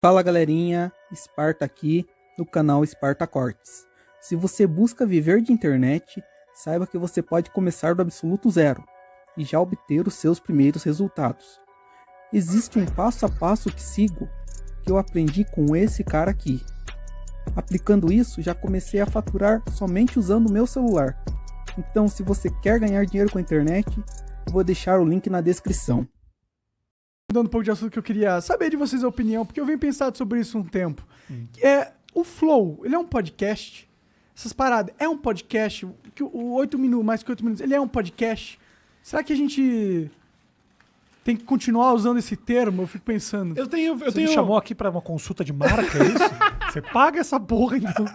Fala galerinha, Esparta aqui no canal Esparta Cortes. Se você busca viver de internet, saiba que você pode começar do absoluto zero e já obter os seus primeiros resultados. Existe um passo a passo que sigo, que eu aprendi com esse cara aqui. Aplicando isso, já comecei a faturar somente usando o meu celular. Então, se você quer ganhar dinheiro com a internet, eu vou deixar o link na descrição. Mudando um pouco de assunto, que eu queria saber de vocês a opinião, porque eu venho pensando sobre isso um tempo. É, o Flow, ele é um podcast? Essas paradas, é um podcast? O 8 minutos, mais que 8 minutos, ele é um podcast? Será que a gente tem que continuar usando esse termo? Eu fico pensando. Você me chamou aqui pra uma consulta de marca, é isso? Você paga essa porra, então.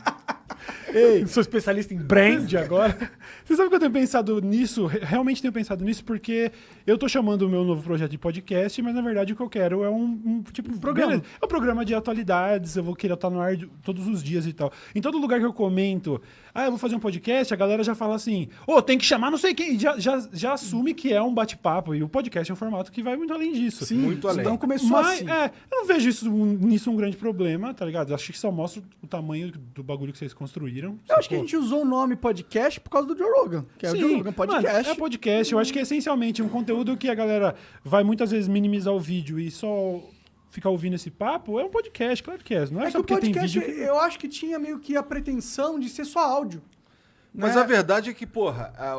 Ei, sou especialista em brand agora. Você sabe que eu tenho pensado nisso? Realmente tenho pensado nisso porque eu tô chamando o meu novo projeto de podcast, mas na verdade o que eu quero é um tipo de programa. Beleza, é um programa de atualidades, eu vou querer estar no ar todos os dias e tal. Em todo lugar que eu comento, eu vou fazer um podcast, a galera já fala assim, tem que chamar não sei quem, já assume que é um bate-papo, e o podcast é um formato que vai muito além disso. Sim, muito além. Então começou assim. Eu não vejo nisso um grande problema, tá ligado? Acho que só mostra o tamanho do bagulho que vocês construíram. Eu acho que a gente usou o nome podcast por causa do Joe Rogan, que é o Joe Rogan Podcast. Mano, é podcast, eu acho que é essencialmente um conteúdo que a galera vai muitas vezes minimizar o vídeo e só ficar ouvindo esse papo, é um podcast, claro que é. Não é só porque tem vídeo. Eu acho que tinha meio que a pretensão de ser só áudio. Mas a verdade é que,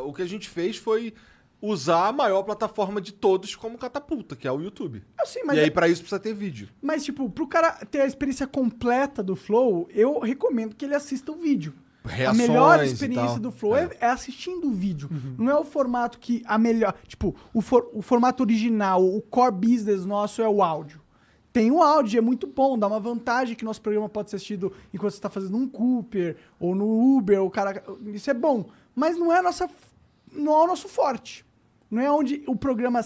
o que a gente fez foi usar a maior plataforma de todos como catapulta, que é o YouTube. Mas e aí, pra isso, precisa ter vídeo. Mas, tipo, pro cara ter a experiência completa do Flow, eu recomendo que ele assista o vídeo. Reações, a melhor experiência do Flow é assistindo o vídeo. Não é o formato que a melhor... Tipo, o formato original, o core business nosso é o áudio. Tem o áudio, é muito bom, dá uma vantagem que nosso programa pode ser assistido enquanto você está fazendo um Cooper, ou no Uber, o cara... Isso é bom. Mas não é o nosso forte. Não é onde o programa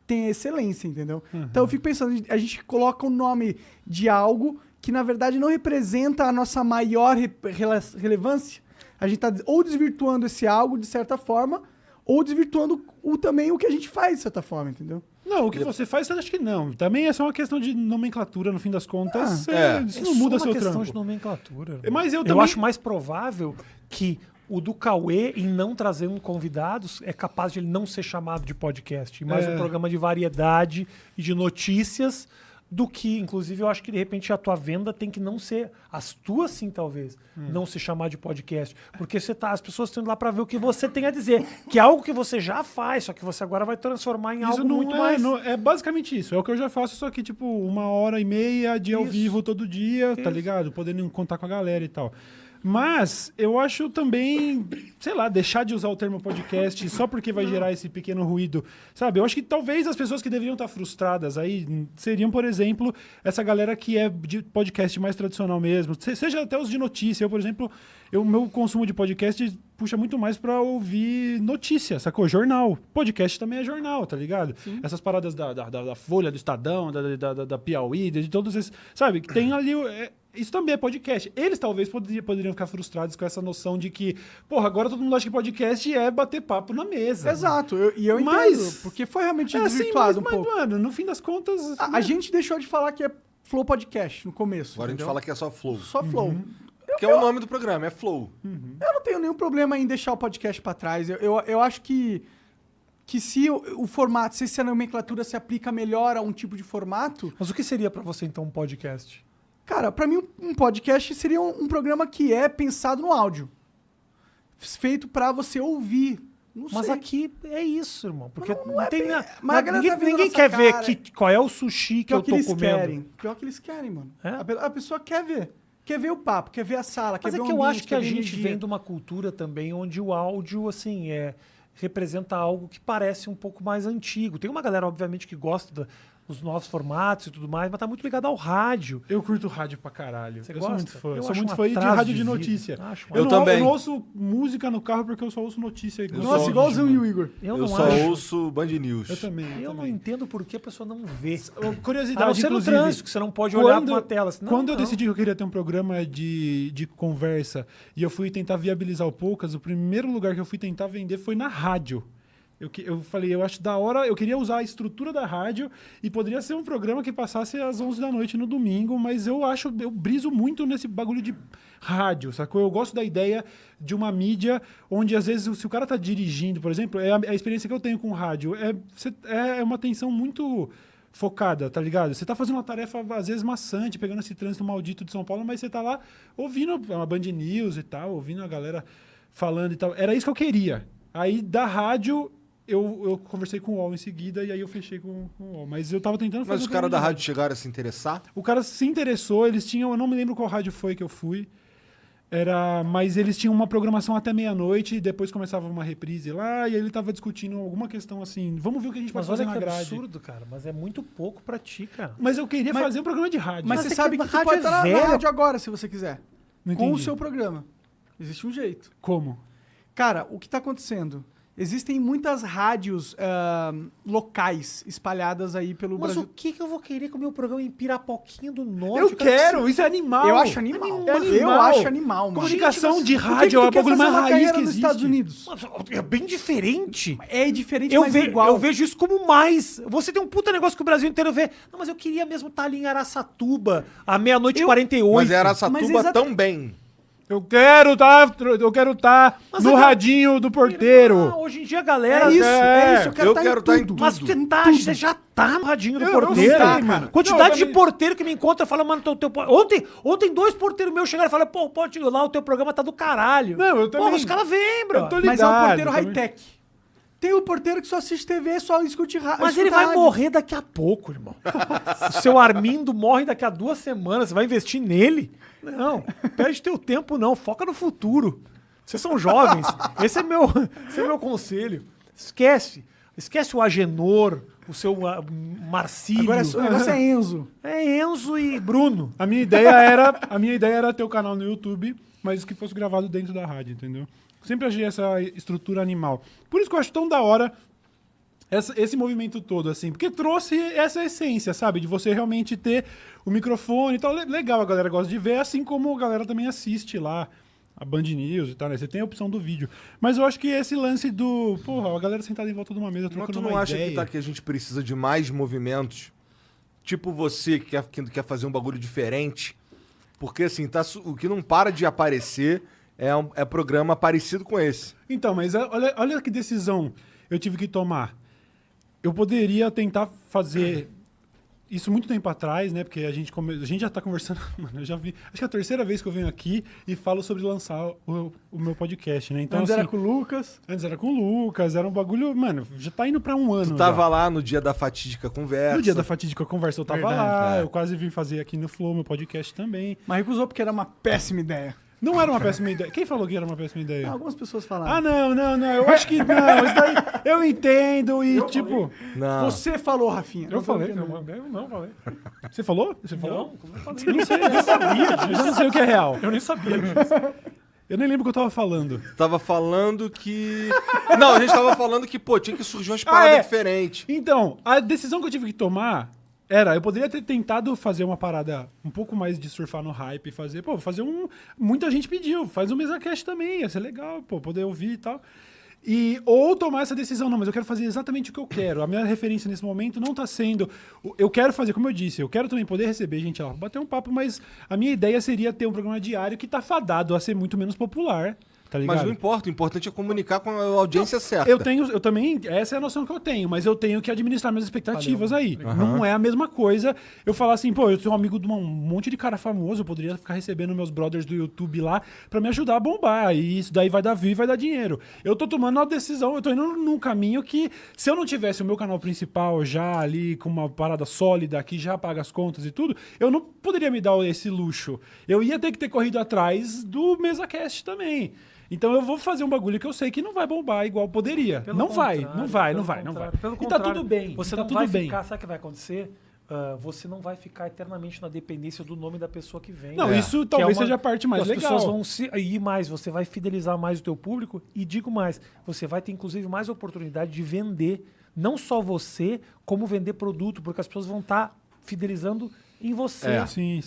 tem excelência, entendeu? Então eu fico pensando, a gente coloca o nome de algo que na verdade não representa a nossa maior relevância. A gente está ou desvirtuando esse algo de certa forma, ou desvirtuando também o que a gente faz de certa forma, entendeu? Não, o que você faz, eu acho que não. Também é só uma questão de nomenclatura, no fim das contas. Isso não muda seu trampo. É uma questão de nomenclatura. Mas eu acho mais provável que o do Cauê, em não trazer convidados, é capaz de ele não ser chamado de podcast. Mais um programa de variedade e de notícias do que, inclusive, eu acho que de repente a tua venda tem que não ser, as tuas sim, talvez, não se chamar de podcast. Porque as pessoas estão indo lá para ver o que você tem a dizer, que é algo que você já faz, só que você agora vai transformar em algo muito mais... É basicamente isso, é o que eu já faço, só que tipo 1h30 de ao vivo todo dia, tá ligado? Podendo contar com a galera e tal. Mas eu acho também, sei lá, deixar de usar o termo podcast só porque vai gerar esse pequeno ruído, sabe? Eu acho que talvez as pessoas que deveriam estar frustradas aí seriam, por exemplo, essa galera que é de podcast mais tradicional mesmo, seja até os de notícia. Eu, por exemplo, o meu consumo de podcast puxa muito mais pra ouvir notícia, sacou? Jornal. Podcast também é jornal, tá ligado? Sim. Essas paradas da Folha, do Estadão, da Piauí, de todos esses, sabe? Que tem ali... Isso também é podcast. Eles talvez poderiam ficar frustrados com essa noção de que, agora todo mundo acha que podcast é bater papo na mesa. Exato. Eu entendo, porque foi realmente desvirtuado um pouco. Mas, mano, no fim das contas... A gente deixou de falar que é Flow Podcast no começo. Agora entendeu? a gente fala que é só Flow. Só Flow. Que é o nome do programa, é Flow. Eu não tenho nenhum problema em deixar o podcast pra trás. Eu acho que se o formato, se a nomenclatura se aplica melhor a um tipo de formato... Mas o que seria pra você, então, um podcast? Cara, pra mim um podcast seria um programa que é pensado no áudio. Feito pra você ouvir. Mas aqui é isso, irmão. Porque não é tem bem, nada. Ninguém quer ver qual é o sushi que eu tô comendo. Pior que eles querem, mano. A pessoa quer ver. Quer ver o papo, quer ver a sala, quer ver o ambiente. Mas é que eu acho que a gente vem de uma cultura também onde o áudio, assim, representa algo que parece um pouco mais antigo. Tem uma galera, obviamente, que gosta os novos formatos e tudo mais, mas tá muito ligado ao rádio. Eu curto rádio pra caralho. Você eu gosta? sou muito fã. Eu sou acho muito um fã de atraso rádio de vida. notícia. Eu também. Eu não ouço música no carro porque eu só ouço notícia. Nossa, igualzinho o Igor. Eu só ouço Band News. Eu também. Eu não entendo por que a pessoa não vê. Curiosidade, você no inclusive, trânsito, que você não pode olhar pra uma tela. Quando eu decidi que eu queria ter um programa de conversa e eu fui tentar viabilizar o Poucas, o primeiro lugar que eu fui tentar vender foi na rádio. Eu falei, eu acho da hora, eu queria usar a estrutura da rádio e poderia ser um programa que passasse às 11 da noite no domingo, mas eu briso muito nesse bagulho de rádio, sacou? Eu gosto da ideia de uma mídia onde, às vezes, se o cara tá dirigindo, por exemplo, é a experiência que eu tenho com rádio, é uma atenção muito focada, tá ligado? Você tá fazendo uma tarefa, às vezes, maçante, pegando esse trânsito maldito de São Paulo, mas você tá lá ouvindo uma Band News e tal, ouvindo a galera falando e tal. Era isso que eu queria. Aí, da rádio... Eu conversei com o UOL em seguida e aí eu fechei com o UOL. Mas eu tava tentando fazer... Mas os caras da rádio chegaram a se interessar? O cara se interessou, eles tinham... Eu não me lembro qual rádio foi que eu fui. Mas eles tinham uma programação até meia-noite e depois começava uma reprise lá e ele tava discutindo alguma questão assim. Vamos ver o que a gente pode fazer na grade. Mas absurdo, cara. Mas é muito pouco pra ti, cara. Mas eu queria fazer um programa de rádio. Mas você sabe que tu rádio pode é estar na velho. rádio agora, se você quiser. Não Com o entendi. seu programa. Existe um jeito. Como? Cara, o que tá acontecendo? Existem muitas rádios locais espalhadas aí pelo Mas Brasil. o que eu vou querer com o meu programa em Pirapoquinha do Norte? Eu quero! Isso é animal! Eu acho animal. É animal. Eu acho animal, mano. Comunicação de Por que rádio é tu o quer bagulho fazer mais uma raiz carreira que nos existe. Estados Unidos? É bem diferente. É diferente, Eu, mas é igual. eu vejo isso como mais. Você tem um puta negócio que o Brasil inteiro vê. Não, mas eu queria mesmo estar ali em Araçatuba, à meia-noite e 48. Mas era Araçatuba Mas exata- também. Eu quero estar Mas no eu quero- radinho do porteiro. Ah, hoje em dia a galera... É isso. Eu quero eu estar quero em estar em tudo. tudo. Mas você já tá no radinho do Eu não porteiro. sei, cara. Quantidade Não, de eu- porteiro que me encontra e fala, mano, ontem 2 porteiros meus chegaram e falaram, pô, pode ir lá, o teu programa tá do caralho. Não, eu também- Pô, os caras vêm, bro. Eu tô Mas é um ligado, porteiro também. high-tech. Tem o porteiro que só assiste TV, só escute rádio. Mas ele vai morrer daqui a pouco, irmão. O seu Armindo morre daqui a 2 semanas. Você vai investir nele? Não, perde teu tempo não. Foca no futuro. Vocês são jovens. Esse é meu conselho. Esquece o Agenor, o seu Marcílio. Agora o negócio é Enzo. É Enzo e Bruno. A minha ideia era ter o canal no YouTube, mas que fosse gravado dentro da rádio, entendeu? Sempre achei essa estrutura animal. Por isso que eu acho tão da hora esse movimento todo, assim, porque trouxe essa essência, sabe? De você realmente ter o microfone e tal. Legal, a galera gosta de ver, assim como a galera também assiste lá a Band News e tal, né? Você tem a opção do vídeo. Mas eu acho que esse lance do... Porra, a galera sentada em volta de uma mesa Mas trocando tu não uma acha ideia. que a gente precisa de mais movimentos? Tipo você que quer fazer um bagulho diferente? Porque, assim, o que não para de aparecer é programa parecido com esse. Então, mas olha que decisão eu tive que tomar. Eu poderia tentar fazer isso muito tempo atrás, né? Porque a gente já tá conversando. Mano, eu já vi. Acho que é a terceira vez que eu venho aqui e falo sobre lançar o meu podcast, né? Então, Antes assim, era com o Lucas. antes era com o Lucas, era um bagulho. Mano, já tá indo pra um ano. Tu tava já. lá no dia da fatídica conversa. No dia da fatídica conversa eu tava Verdade, lá, é. eu quase vim fazer aqui no Flow, meu podcast também. Mas recusou porque era uma péssima ideia. Não era uma péssima ideia. Quem falou que era uma péssima ideia? Algumas pessoas falaram. Ah, não. Eu acho que não. Isso daí eu entendo e, tipo. Não. Você falou, Rafinha. Eu falei. Não, Eu não falei. Você falou? Você falou? Não, como eu falei? Eu não sei, eu nem sabia. Eu já não sei o que é real. Eu nem sabia. Eu nem lembro o que eu tava falando. Tava falando que... Não, a gente tava falando que, pô, tinha que surgir umas paradas diferentes. Então, a decisão que eu tive que tomar eu poderia ter tentado fazer uma parada um pouco mais de surfar no hype, fazer muita gente pediu, faz um MesaCast também, ia ser legal, pô, poder ouvir e tal. Ou tomar essa decisão, não, mas eu quero fazer exatamente o que eu quero. A minha referência nesse momento não tá sendo... Eu quero fazer, como eu disse, eu quero também poder receber gente lá, bater um papo, mas a minha ideia seria ter um programa diário que tá fadado a ser muito menos popular, tá ligado? Mas não importa, o importante é comunicar com a audiência certa. Eu também, essa é a noção que eu tenho, mas eu tenho que administrar minhas expectativas aí. Não é a mesma coisa eu falar assim, pô, eu sou um amigo de um monte de cara famoso, eu poderia ficar recebendo meus brothers do YouTube lá pra me ajudar a bombar, e isso daí vai dar view e vai dar dinheiro. Eu tô tomando uma decisão, eu tô indo num caminho que, se eu não tivesse o meu canal principal já ali com uma parada sólida, que já paga as contas e tudo, eu não poderia me dar esse luxo. Eu ia ter que ter corrido atrás do MesaCast também. Então eu vou fazer um bagulho que eu sei que não vai bombar igual poderia. Não vai. Pelo E tá contrário, tudo bem. Você tá não tudo vai bem. ficar, sabe o que vai acontecer? Você não vai ficar eternamente na dependência do nome da pessoa que vem. Não, né? isso Que é talvez seja a parte mais as legal. pessoas vão ir mais, você vai fidelizar mais o teu público e digo mais, você vai ter inclusive mais oportunidade de vender, não só você, como vender produto, porque as pessoas vão estar fidelizando em você. Sim.